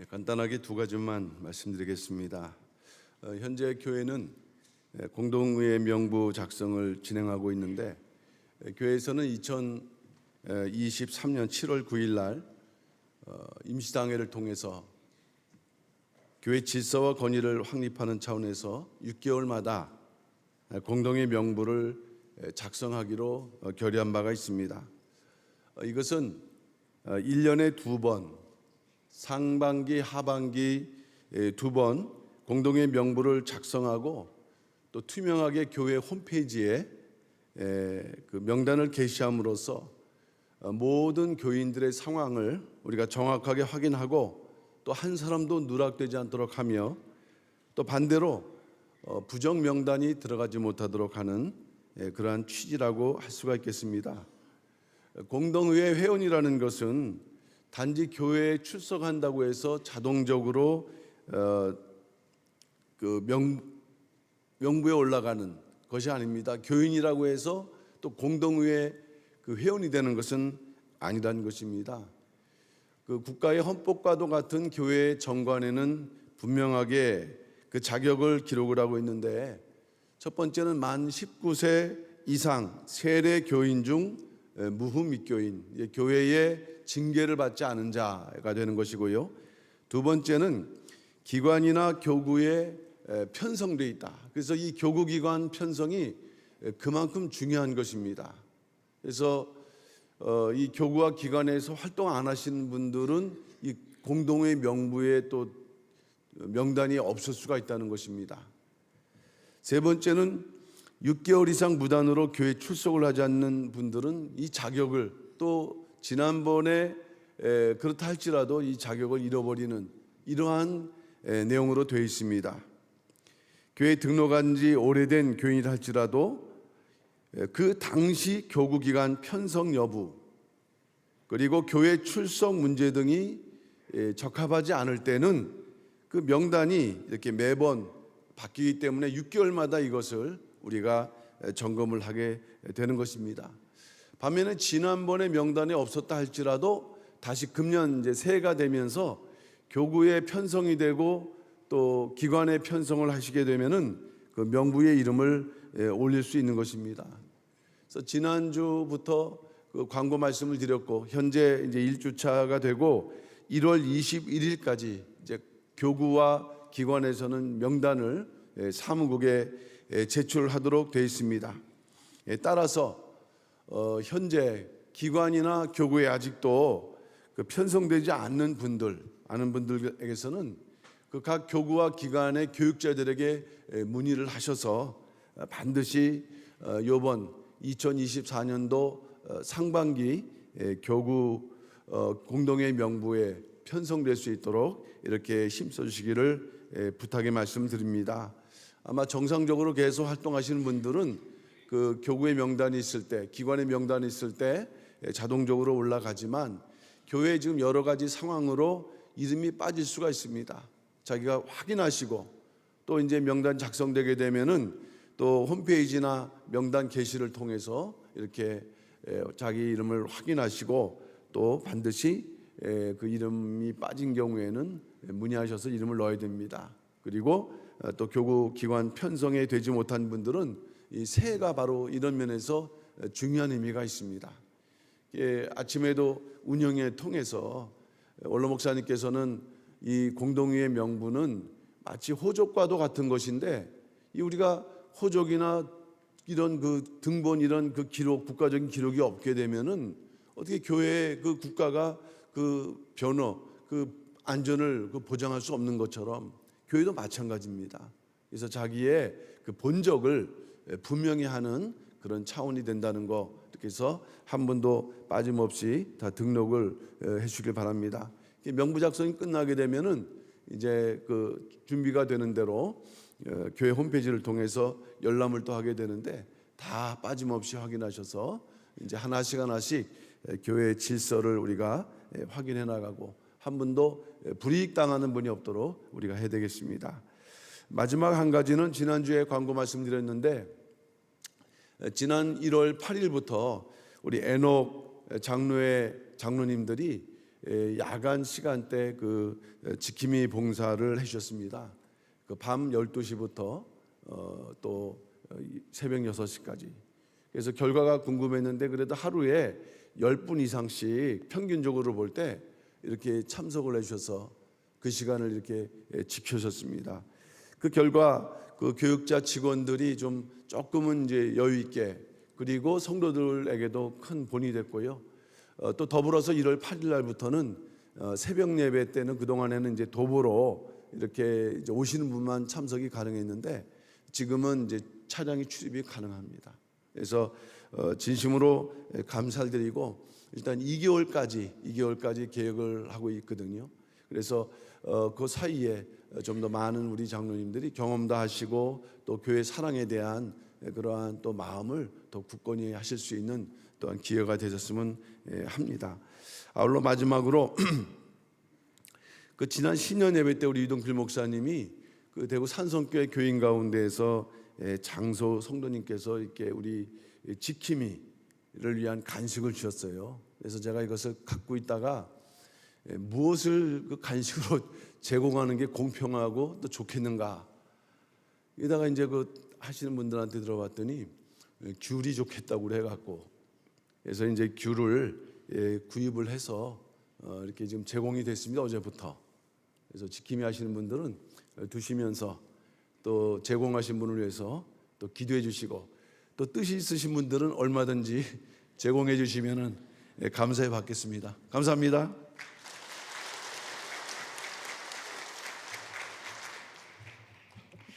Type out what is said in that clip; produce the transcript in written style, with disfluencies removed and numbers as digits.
간단하게 두 가지만 말씀드리겠습니다. 현재 교회는 공동의회 명부 작성을 진행하고 있는데, 교회에서는 2023년 7월 9일 날 임시당회를 통해서 교회 질서와 권위를 확립하는 차원에서 6개월마다 공동의 명부를 작성하기로 결의한 바가 있습니다. 이것은 1년에 2번, 상반기, 하반기 2번 공동의 명부를 작성하고 또 투명하게 교회 홈페이지에 그 명단을 게시함으로써 모든 교인들의 상황을 우리가 정확하게 확인하고 또 한 사람도 누락되지 않도록 하며, 또 반대로 부정 명단이 들어가지 못하도록 하는 그러한 취지라고 할 수가 있겠습니다. 공동의회 회원이라는 것은 단지 교회에 출석한다고 해서 자동적으로 그 명부에 올라가는 것이 아닙니다. 교인이라고 해서 또 공동의회 그 회원이 되는 것은 아니라는 것입니다. 그 국가의 헌법과도 같은 교회 정관에는 분명하게 그 자격을 기록을 하고 있는데, 첫 번째는 만 19세 이상 세례 교인 중 무후 믹교인, 교회의 징계를 받지 않은 자가 되는 것이고요. 두 번째는 기관이나 교구에 편성되어 있다. 그래서 이 교구기관 편성이 그만큼 중요한 것입니다. 그래서 이 교구와 기관에서 활동 안 하시는 분들은 이 공동의 명부에 또 명단이 없을 수가 있다는 것입니다. 세 번째는 6개월 이상 무단으로 교회 출석을 하지 않는 분들은 이 자격을, 또 지난번에 그렇다 할지라도 이 자격을 잃어버리는 이러한 내용으로 되어 있습니다. 교회 등록한 지 오래된 교인이라 할지라도 그 당시 교구기관 편성 여부, 그리고 교회 출석 문제 등이 적합하지 않을 때는 그 명단이 이렇게 매번 바뀌기 때문에 6개월마다 이것을 우리가 점검을 하게 되는 것입니다. 반면에 지난번에 명단에 없었다 할지라도 다시 금년 이제 새해가 되면서 교구에 편성이 되고 또 기관에 편성을 하시게 되면은 그 명부에 이름을 올릴 수 있는 것입니다. 그래서 지난주부터 그 광고 말씀을 드렸고, 현재 이제 1주차가 되고 1월 21일까지 이제 교구와 기관에서는 명단을 사무국에 제출하도록 되어 있습니다. 따라서 현재 기관이나 교구에 아직도 그 편성되지 않는 분들, 아는 분들에게서는 그 각 교구와 기관의 교육자들에게 문의를 하셔서 반드시 이번 2024년도 상반기 교구 공동의 명부에 편성될 수 있도록 이렇게 힘써 주시기를 부탁의 말씀드립니다. 아마 정상적으로 계속 활동하시는 분들은 그 교구의 명단이 있을 때, 기관의 명단이 있을 때 자동적으로 올라가지만, 교회에 지금 여러 가지 상황으로 이름이 빠질 수가 있습니다. 자기가 확인하시고 또 이제 명단 작성되게 되면은 또 홈페이지나 명단 게시를 통해서 이렇게 자기 이름을 확인하시고 또 반드시 그 이름이 빠진 경우에는 문의하셔서 이름을 넣어야 됩니다. 그리고 또 교구 기관 편성에 되지 못한 분들은 이 새해가 바로 이런 면에서 중요한 의미가 있습니다. 아침에도 운영회 통해서 원로 목사님께서는 이 공동의회 명부는 마치 호적과도 같은 것인데, 이 우리가 호적이나 이런 그 등본, 이런 그 기록, 국가적인 기록이 없게 되면은 어떻게 교회의 그 국가가 그 변호, 그 안전을 그 보장할 수 없는 것처럼 교회도 마찬가지입니다. 그래서 자기의 그 본적을 분명히 하는 그런 차원이 된다는 거, 이렇게 해서 한 분도 빠짐없이 다 등록을 해 주길 바랍니다. 명부 작성이 끝나게 되면은 이제 그 준비가 되는 대로 교회 홈페이지를 통해서 열람을 또 하게 되는데, 다 빠짐없이 확인하셔서 이제 하나씩 교회의 질서를 우리가 확인해 나가고 한 분도 불이익 당하는 분이 없도록 우리가 해야 되겠습니다. 마지막 한 가지는 지난주에 광고 말씀드렸는데, 지난 1월 8일부터 우리 에녹 장로님들이 야간 시간대 그 지킴이 봉사를 해주셨습니다. 그 밤 12시부터 또 새벽 6시까지. 그래서 결과가 궁금했는데 그래도 하루에 10분 이상씩 평균적으로 볼 때 이렇게 참석을 해주셔서 그 시간을 이렇게 지켜줬습니다. 그 결과 그 교육자 직원들이 좀 조금은 이제 여유 있게, 그리고 성도들에게도 큰 본이 됐고요. 또 더불어서 1월 8일 날부터는 새벽 예배 때는 그 동안에는 이제 도보로 이렇게 이제 오시는 분만 참석이 가능했는데 지금은 이제 차량이 출입이 가능합니다. 그래서 진심으로 감사를 드리고 일단 2개월까지 계획을 하고 있거든요. 그래서 그 사이에 좀 더 많은 우리 장로님들이 경험도 하시고 또 교회 사랑에 대한 그러한 또 마음을 더 굳건히 하실 수 있는 또한 기회가 되셨으면 합니다. 아울러 마지막으로 그 지난 신년 예배 때 우리 이동필 목사님이 그 대구 산성교회 교인 가운데에서 장소 성도님께서 이렇게 우리 지킴이를 위한 간식을 주셨어요. 그래서 제가 이것을 갖고 있다가 무엇을 그 간식으로 제공하는 게 공평하고 또 좋겠는가. 이다가 이제 그 하시는 분들한테 들어봤더니 귤이 좋겠다고 해갖고, 그래서 이제 귤을 구입을 해서 이렇게 지금 제공이 됐습니다. 어제부터. 그래서 지킴이 하시는 분들은 두시면서 또 제공하신 분을 위해서 또 기도해 주시고, 또 뜻이 있으신 분들은 얼마든지 제공해 주시면은 감사해 받겠습니다. 감사합니다.